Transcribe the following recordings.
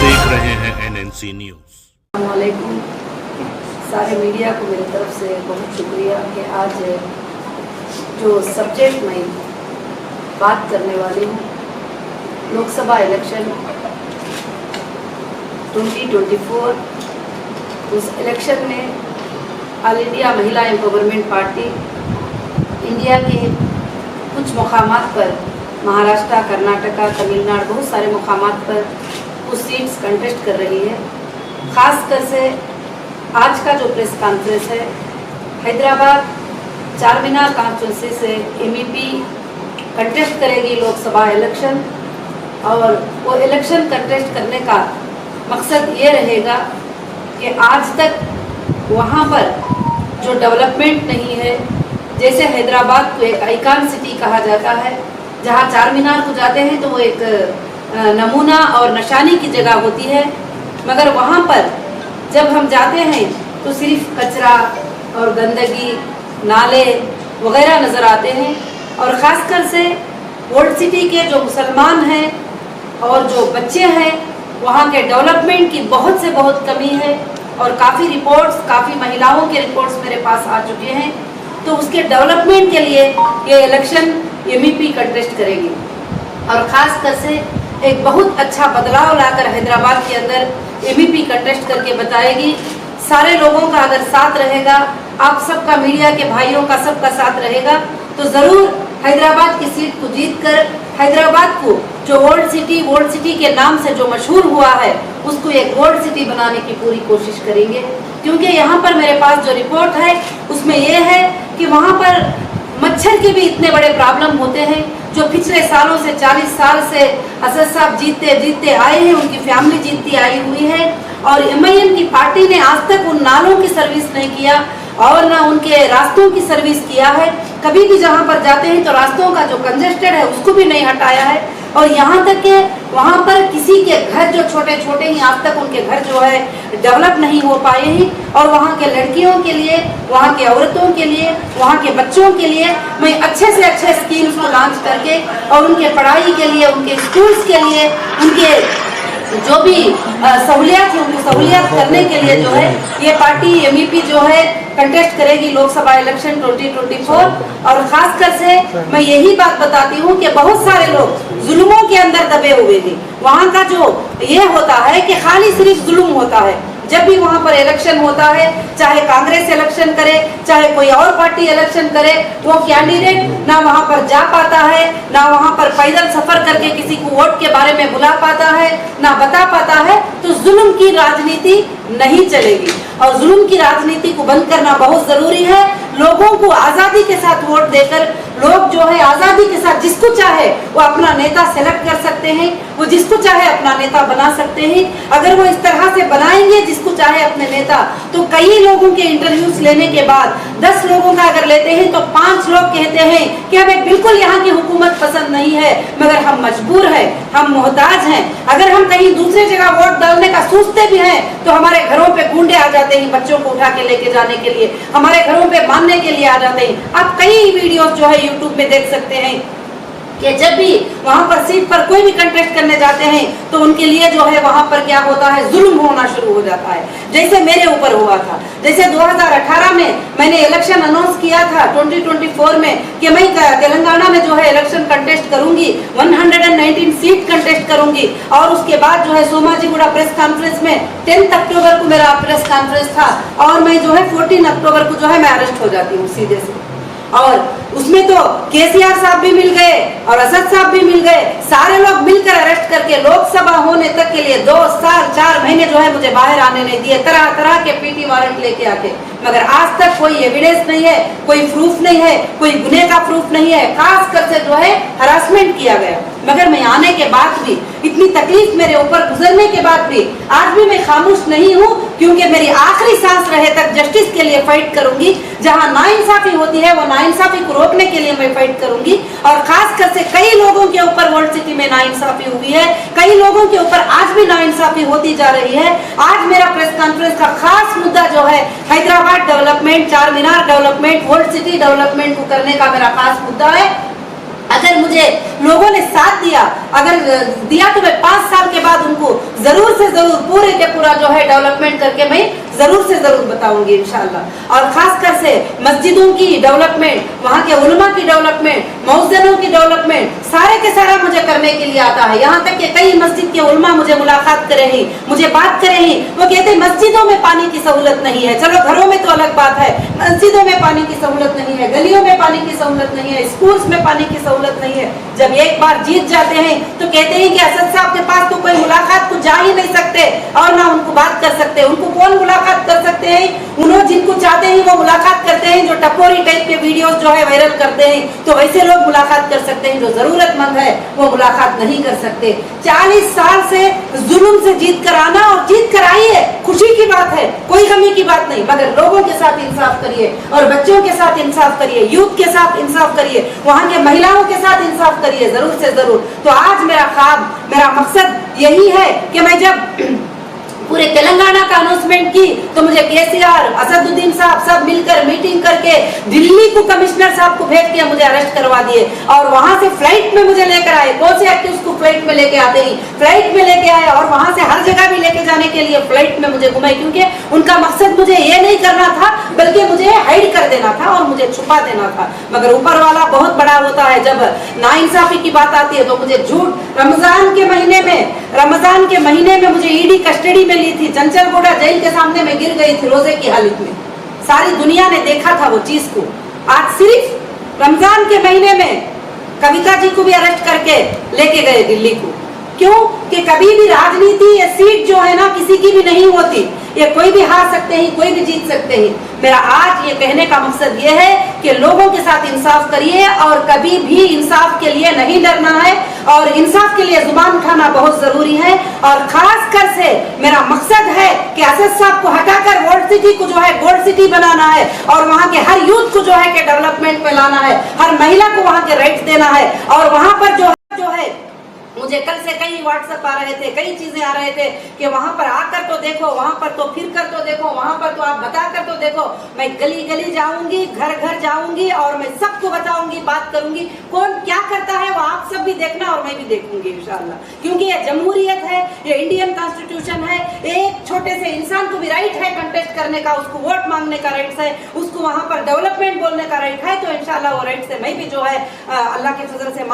देख रहे हैं NNC न्यूज। अस्सलामुअलैकुम। सारे मीडिया को मेरी तरफ से बहुत शुक्रिया कि आज जो सब्जेक्ट मैं बात करने वाली हूँ, लोकसभा इलेक्शन 2024, उस इलेक्शन में ऑल इंडिया महिला एम्पावरमेंट पार्टी इंडिया के कुछ मुकामात पर, महाराष्ट्र, कर्नाटका, तमिलनाडु, बहुत सारे मुकामात पर कुछ सीट्स कंटेस्ट कर रही है। खासकर से आज का जो प्रेस कॉन्फ्रेंस है, हैदराबाद चारमीनार कॉन्स्टिट्यूंसी से MEP कंटेस्ट करेगी लोकसभा इलेक्शन, और वो इलेक्शन कंटेस्ट करने का मकसद ये रहेगा कि आज तक वहाँ पर जो डेवलपमेंट नहीं है, जैसे हैदराबाद को एक आइकॉन सिटी कहा जाता है, जहाँ चारमीनार को जाते हैं तो वो एक नमूना और निशानी की जगह होती है, मगर वहाँ पर जब हम जाते हैं तो सिर्फ कचरा और गंदगी, नाले वगैरह नज़र आते हैं। और ख़ासकर से ओल्ड सिटी के जो मुसलमान हैं और जो बच्चे हैं, वहाँ के डेवलपमेंट की बहुत से बहुत कमी है। और काफ़ी रिपोर्ट्स, काफ़ी महिलाओं के रिपोर्ट्स मेरे पास आ चुके हैं। तो उसके डेवलपमेंट के लिए ये इलेक्शन MEP कंटेस्ट करेगी, और ख़ासकर से एक बहुत अच्छा बदलाव लाकर हैदराबाद के अंदर MEP कंटेस्ट करके बताएगी। सारे लोगों का अगर साथ रहेगा, आप सबका, मीडिया के भाइयों का, सबका साथ रहेगा, तो ज़रूर हैदराबाद की सीट को जीतकर हैदराबाद को जो ओल्ड सिटी के नाम से जो मशहूर हुआ है, उसको एक गोल्ड सिटी बनाने की पूरी कोशिश करेंगे। क्योंकि यहाँ पर मेरे पास जो रिपोर्ट है उसमें यह है कि वहाँ पर मच्छर के भी इतने बड़े प्रॉब्लम होते हैं, जो पिछले सालों से 40 साल से असद साहब जीतते आए हैं, उनकी फैमिली जीतती आई हुई है, और MIM की पार्टी ने आज तक उन नालों की सर्विस नहीं किया और ना उनके रास्तों की सर्विस किया है। कभी भी जहाँ पर जाते हैं तो रास्तों का जो कंजेस्टेड है उसको भी नहीं हटाया है। और यहाँ तक के वहाँ पर किसी के घर जो छोटे छोटे ही, आज तक उनके घर जो है डेवलप नहीं हो पाए हैं। और वहाँ के लड़कियों के लिए, वहाँ के औरतों के लिए, वहाँ के बच्चों के लिए मैं अच्छे से अच्छे स्कीम्स को लॉन्च करके, और उनके पढ़ाई के लिए, उनके स्कूल्स के लिए, उनके जो भी सहूलियत है उनको सहूलियत करने के लिए जो है ये पार्टी MEP जो है कंटेस्ट करेगी लोकसभा इलेक्शन 2024। और खासकर से मैं यही बात बताती हूँ कि बहुत सारे लोग जुल्मों के अंदर दबे हुए थे। वहाँ का जो ये होता है कि खाली सिर्फ जुल्म होता है। जब भी वहाँ पर इलेक्शन होता है, चाहे कांग्रेस इलेक्शन करे, चाहे कोई और पार्टी इलेक्शन करे, वो कैंडिडेट ना वहाँ पर जा पाता है, ना वहाँ पर पैदल सफर करके किसी को वोट के बारे में बुला पाता है, ना बता पाता है। तो जुल्म की राजनीति नहीं चलेगी, और जुल्म की राजनीति को बंद करना बहुत जरूरी है। लोगों को आजादी के साथ वोट देकर, लोग जो है आजादी के साथ जिसको चाहे वो अपना नेता सेलेक्ट कर सकते हैं, वो जिसको चाहे अपना नेता बना सकते हैं। अगर वो इस तरह से बनाएंगे जिसको चाहे अपने नेता, तो कई लोगों के इंटरव्यूज लेने के बाद 10 लोगों का अगर लेते हैं तो 5 लोग कहते हैं कि हमें बिल्कुल यहाँ की हुकूमत पसंद नहीं है, मगर हम मजबूर हैं, हम मोहताज हैं। अगर हम कहीं दूसरी जगह वोट डालने का सोचते भी हैं तो हमारे घरों पे गुंडे आ जाते हैं, बच्चों को उठा के लेके जाने के लिए, हमारे घरों पे मारने के लिए आ जाते हैं। आप कई वीडियोस जो है YouTube में देख सकते हैं कि जब भी वहाँ पर सीट पर कोई भी कंटेस्ट करने जाते हैं तो उनके लिए जो है वहाँ पर क्या होता है, जुल्म होना शुरू हो जाता है। जैसे मेरे ऊपर हुआ था, जैसे 2018 में मैंने इलेक्शन अनाउंस किया था 2024 में कि मैं तेलंगाना में जो है इलेक्शन कंटेस्ट करूंगी, 119 सीट कंटेस्ट करूंगी। और उसके बाद जो है सोमाजीगुड़ा प्रेस कॉन्फ्रेंस में 10 अक्टूबर को मेरा प्रेस कॉन्फ्रेंस था, और मैं जो है 14 अक्टूबर को जो है मैं अरेस्ट हो जाती हूँ सीधे से। और उसमें तो KCR साहब भी मिल गए और असद साहब भी मिल गए, सारे लोग मिलकर अरेस्ट करके लोकसभा होने तक के लिए 2 साल 4 महीने जो है मुझे बाहर आने नहीं दिए, तरह तरह के PT वारंट लेके आके। मगर आज तक कोई एविडेंस नहीं है, कोई प्रूफ नहीं है, कोई गुने का प्रूफ नहीं है। खासकर से जो है हरासमेंट किया गया। मगर मैं आने के बाद भी, इतनी तकलीफ मेरे ऊपर गुजरने के बाद भी, आज भी मैं खामोश नहीं हूँ, क्योंकि मेरी आखिरी सांस रहे तक जस्टिस के लिए फाइट करूंगी। जहाँ नाइंसाफी होती है वो नाइंसाफी को रोकने के लिए मैं फाइट करूंगी। और खासकर से कई लोगों के ऊपर ओल्ड सिटी में नाइंसाफी हुई है, कई लोगों के ऊपर आज भी नाइंसाफी होती जा रही है। आज मेरा प्रेस कॉन्फ्रेंस का खास मुद्दा जो है Hyderabad development, Charminar development, old city development को करने का मेरा खास मुद्दा है। अगर मुझे लोगों ने साथ दिया, अगर दिया तो मैं 5 साल के बाद उनको जरूर जरूर से जरूर पूरे के पूरा जो है डेवलपमेंट करके मैं जरूर से जरूर बताऊंगी इंशाल्लाह। और खासकर से मस्जिदों की डेवलपमेंट, वहाँ के उलमा की डेवलपमेंट, मौजनों की डेवलपमेंट, सारे के सारा मुझे करने के लिए आता है। यहाँ तक कि कई मस्जिद के उलमा मुझे मुलाकात करे ही, मुझे बात करे ही, वो कहते मस्जिदों में पानी की सहूलत नहीं है। चलो घरों में तो अलग बात है, मस्जिदों में पानी की सहूलत नहीं है, गलियों में पानी की सहूलत नहीं है, स्कूल्स में पानी की सहूलत नहीं है। जब एक बार जीत जाते हैं तो कहते हैं कि असद साहब के पास तो कोई मुलाकात को जा ही नहीं सकते और ना उनको बात कर सकते। उनको कौन मुलाकात कर सकते हैं? उन्होंने जिनको चाहते हैं वो मुलाकात करते हैं, जो टपोरी टाइप के वीडियोस जो है वायरल करते हैं, तो वैसे लोग मुलाकात कर सकते हैं। जो जरूरतमंद है वो मुलाकात नहीं कर सकते। 40 साल से जुल्म से जीत कर आना, और जीत कर आई है, खुशी की बात है, कोई गमी की बात नहीं, मगर लोगों के साथ इंसाफ करिए और बच्चों के साथ इंसाफ करिए, यूथ के साथ इंसाफ करिए, वहाँ के महिलाओं के साथ इंसाफ करिए जरूर से जरूर। तो आज मेरा ख्वाब, मेरा मकसद यही है कि मैं जब पूरे तेलंगाना का अनाउंसमेंट की तो मुझे केसीआर, असदुद्दीन साहब सब मिलकर मीटिंग करके दिल्ली को कमिश्नर साहब को भेज के मुझे अरेस्ट करवा दिए और वहां से फ्लाइट में मुझे लेकर आए। कौन से एक्टिविस्ट को फ्लाइट में लेके आते ही फ्लाइट में लेके आए और वहां से हर जगह भी लेके जाने के लिए फ्लाइट में मुझे घुमाए, क्योंकि उनका मकसद मुझे ये नहीं करना था बल्कि मुझे हाइड कर देना था और मुझे छुपा देना था। मगर ऊपर वाला बहुत बड़ा होता है। जब नाइंसाफी की बात आती है तो मुझे झूठ, रमजान के महीने में मुझे ईडी कस्टडी में ली थी, चंचलगौड़ा जेल के सामने मैं गिर गई थी रोजे की हालत में। सारी दुनिया ने देखा था वो चीज को। आज सिर्फ रमजान के महीने में कविता जी को भी अरेस्ट करके लेके गए दिल्ली को। क्यों? कि कभी भी राजनीति ये सीट जो है ना किसी की भी नहीं होती, ये कोई भी हार सकते हैं, कोई भी जीत सकते हैं। मेरा आज ये कहने का मकसद ये है कि लोगों के साथ इंसाफ करिए और कभी भी इंसाफ के लिए नहीं डरना है और इंसाफ के लिए जुबान उठाना बहुत जरूरी है। और खासकर से मेरा मकसद है कि असद साहब को हटाकर वर्ल्ड सिटी को जो है गोल्ड सिटी बनाना है और वहाँ के हर यूथ को जो है कि डेवलपमेंट में लाना है, हर महिला को वहाँ के राइट्स देना है। और वहाँ पर जो है मुझे कल से कई व्हाट्सएप आ रहे थे, कई चीजें आ रहे थे कि वहां पर आकर तो देखो, वहां पर तो फिर कर तो देखो, वहां पर तो आप बता कर तो देखो। मैं गली गली जाऊंगी, घर घर जाऊंगी और मैं सबको बताऊंगी, बात करूंगी, कौन क्या करता है वो आप सब भी देखना और मैं भी देखूंगी इंशाल्लाह। क्योंकि ये जमहूरियत है, ये इंडियन कॉन्स्टिट्यूशन है। एक छोटे से इंसान को भी राइट है कंटेस्ट करने का, उसको वोट मांगने का राइट है, उसको वहां पर डेवलपमेंट बोलने का राइट है। तो इंशाल्लाह वो राइट से मैं भी जो है अल्लाह के फजल से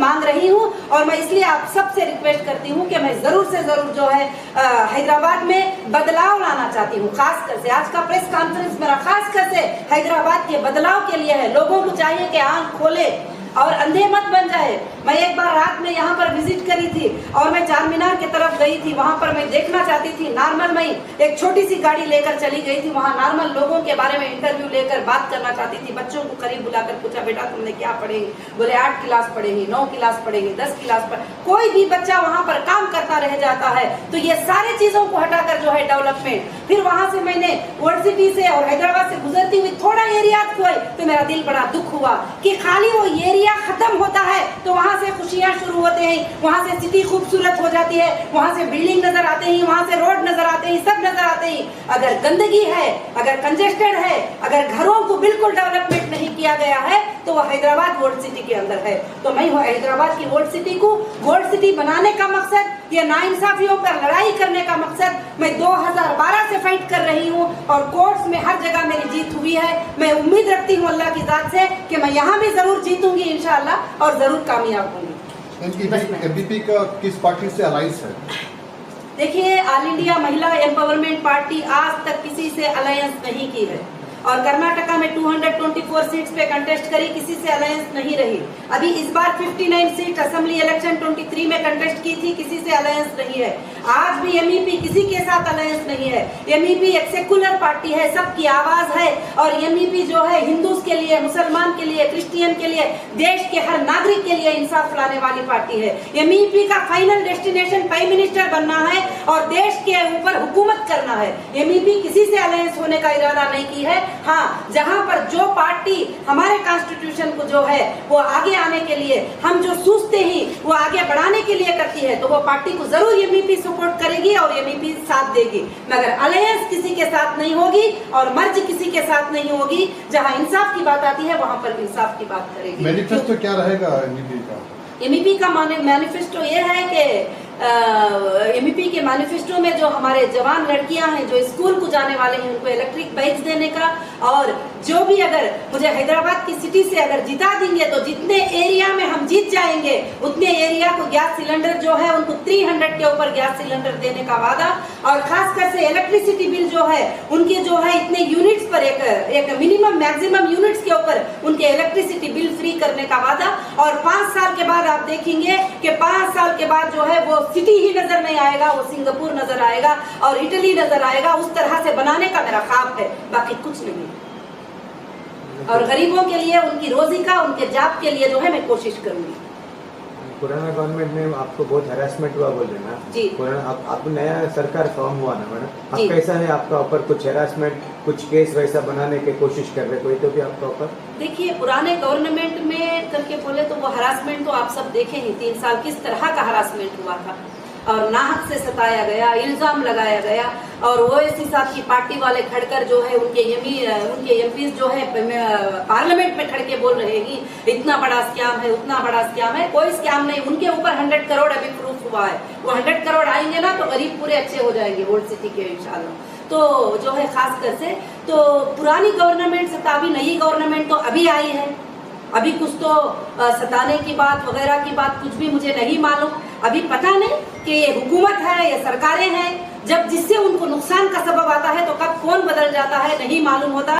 मांग रही हूँ। और मैं इसलिए आप सबसे रिक्वेस्ट करती हूँ कि मैं जरूर से जरूर जो है हैदराबाद में बदलाव लाना चाहती हूँ। खासकर से आज का प्रेस कॉन्फ्रेंस मेरा खासकर से हैदराबाद के बदलाव के लिए है। लोगों को चाहिए कि आंख खोले और अंधे मत बन जाए। मैं एक बार रात में यहाँ पर विजिट करी थी और मैं चार मीनार की तरफ गई थी। वहाँ पर मैं देखना चाहती थी नॉर्मल, मैं एक छोटी सी गाड़ी लेकर चली गई थी। वहाँ नॉर्मल लोगों के बारे में इंटरव्यू लेकर बात करना चाहती थी। बच्चों को करीब बुलाकर पूछा, बेटा तुमने क्या पढ़ेंगे? बोले 8 क्लास पढ़ेंगे, 9 क्लास पढ़ेंगे, 10 क्लास पढ़। कोई भी बच्चा वहाँ पर काम करता रह जाता है। तो ये सारी चीजों को हटाकर जो है डेवलपमेंट। फिर वहाँ से मैंने वर्ल्ड सिटी से और हैदराबाद से गुजरती हुई थोड़ा एरिया हुई तो मेरा दिल बड़ा दुख हुआ कि खाली वो एरिया खत्म होता है तो वहाँ से खुशियाँ शुरू होते हैं, वहाँ से सिटी खूबसूरत हो जाती है, वहाँ से बिल्डिंग नजर आते हैं, वहाँ से रोड नजर आते हैं, सब नजर आते हैं। अगर गंदगी है, अगर कंजेस्टेड है, अगर घरों को बिल्कुल डेवलपमेंट नहीं किया गया है तो वो हैदराबाद गोल्ड सिटी के अंदर है। तो मैं हैदराबाद की गोल्ड सिटी को गोल्ड सिटी बनाने का मकसद, ये नाइंसाफियों पर लड़ाई करने का मकसद मैं 2012 से फाइट कर रही हूँ और कोर्ट्स में हर जगह मेरी जीत हुई है। मैं उम्मीद रखती हूँ अल्लाह की जात से कि मैं यहाँ भी जरूर जीतूंगी इंशाअल्लाह और जरूर कामयाब होंगी। एमपीपी का किस पार्टी से अलायंस है? देखिए, ऑल इंडिया महिला एम्पावरमेंट पार्टी आज तक किसी से अलायंस नहीं की है और कर्नाटका में 224 सीट्स पे कंटेस्ट करी, किसी से अलायंस नहीं रही। अभी इस बार 59 सीट असेंबली इलेक्शन 23 में कंटेस्ट की थी, किसी से अलायंस नहीं है। आज भी एमईपी किसी के साथ अलायंस नहीं है। एमईपी एक सेकुलर पार्टी है, सबकी आवाज है और एमईपी जो है हिंदूज के लिए, मुसलमान के लिए, क्रिश्चियन के लिए, देश के हर नागरिक के लिए इंसाफ लाने वाली पार्टी है। एमईपी का फाइनल डेस्टिनेशन प्राइम मिनिस्टर बनना है और देश के ऊपर हुकूमत करना है। एमईपी किसी से अलायंस होने का इरादा नहीं की है। हाँ, जहाँ पर जो पार्टी हमारे कॉन्स्टिट्यूशन को जो है वो आगे आने के लिए, हम जो सोचते हैं वो आगे बढ़ाने के लिए करती है तो वो पार्टी को जरूर एमईपी सपोर्ट करेगी और एमईपी साथ देगी। मगर अलायंस किसी के साथ नहीं होगी और मर्ज किसी के साथ नहीं होगी। जहाँ इंसाफ की बात आती है वहाँ पर इंसाफ की बात करेगी। मैनिफेस्टो क्या रहेगा एमईपी का? एमईपी का मैनिफेस्टो ये है कि एमईपी के मैनिफेस्टो में जो हमारे जवान लड़कियां हैं जो स्कूल को जाने वाले हैं उनको इलेक्ट्रिक बाइक्स देने का, और जो भी अगर मुझे हैदराबाद की सिटी से अगर जिता देंगे तो जितने एरिया में हम जीत जाएंगे उतने एरिया को गैस सिलेंडर जो है उनको 300 के ऊपर गैस सिलेंडर देने का वादा, और खासकर से इलेक्ट्रिसिटी बिल जो है उनके जो है इतने यूनिट्स पर एक मिनिमम मैक्सिमम यूनिट्स के ऊपर उनके इलेक्ट्रिसिटी बिल फ्री करने का वादा। और 5 साल के बाद आप देखेंगे कि 5 साल के बाद जो है वो सिटी ही नजर नहीं आएगा, वो सिंगापुर नजर आएगा और इटली नजर आएगा। उस तरह से बनाने का मेरा ख्वाब है, बाकी कुछ नहीं। और गरीबों के लिए उनकी रोजी का उनके जॉब के लिए जो है मैं कोशिश करूंगी। पुराना गवर्नमेंट में आपको बहुत हरासमेंट हुआ बोल रहे ना जी। पुराना आप नया सरकार फॉर्म हुआ ना मैडम, जी। अब कैसा है आपका ऊपर कुछ हरासमेंट, कुछ केस वैसा बनाने की कोशिश कर रहे कोई तो भी आपका ऊपर? देखिए, पुराने गवर्नमेंट में करके बोले तो वो हरासमेंट तो आप सब देखे ही, 3 साल किस तरह का हरासमेंट हुआ था और नाहक से सताया गया, इल्जाम लगाया गया। और ओवैसी साहब की पार्टी वाले खड़कर जो है उनके एमपीज जो है पार्लियामेंट में खड़ के बोल रहे हैं कि इतना बड़ा स्कैम है, उतना बड़ा स्कैम है। कोई स्कैम नहीं, उनके ऊपर 100 करोड़ अभी प्रूफ हुआ है। वो 100 करोड़ आएंगे ना तो गरीब पूरे अच्छे हो जाएंगे ओल्ड सिटी के इंशाल्लाह। तो जो है खास कर से तो पुरानी गवर्नमेंट से अभी नई गवर्नमेंट तो अभी आई है, अभी कुछ तो सताने की बात वगैरह की बात कुछ भी मुझे नहीं मालूम। अभी पता नहीं कि ये हुकूमत है या सरकारें हैं, जब जिससे उनको नुकसान का सबब आता है तो कब कौन बदल जाता है नहीं मालूम होता।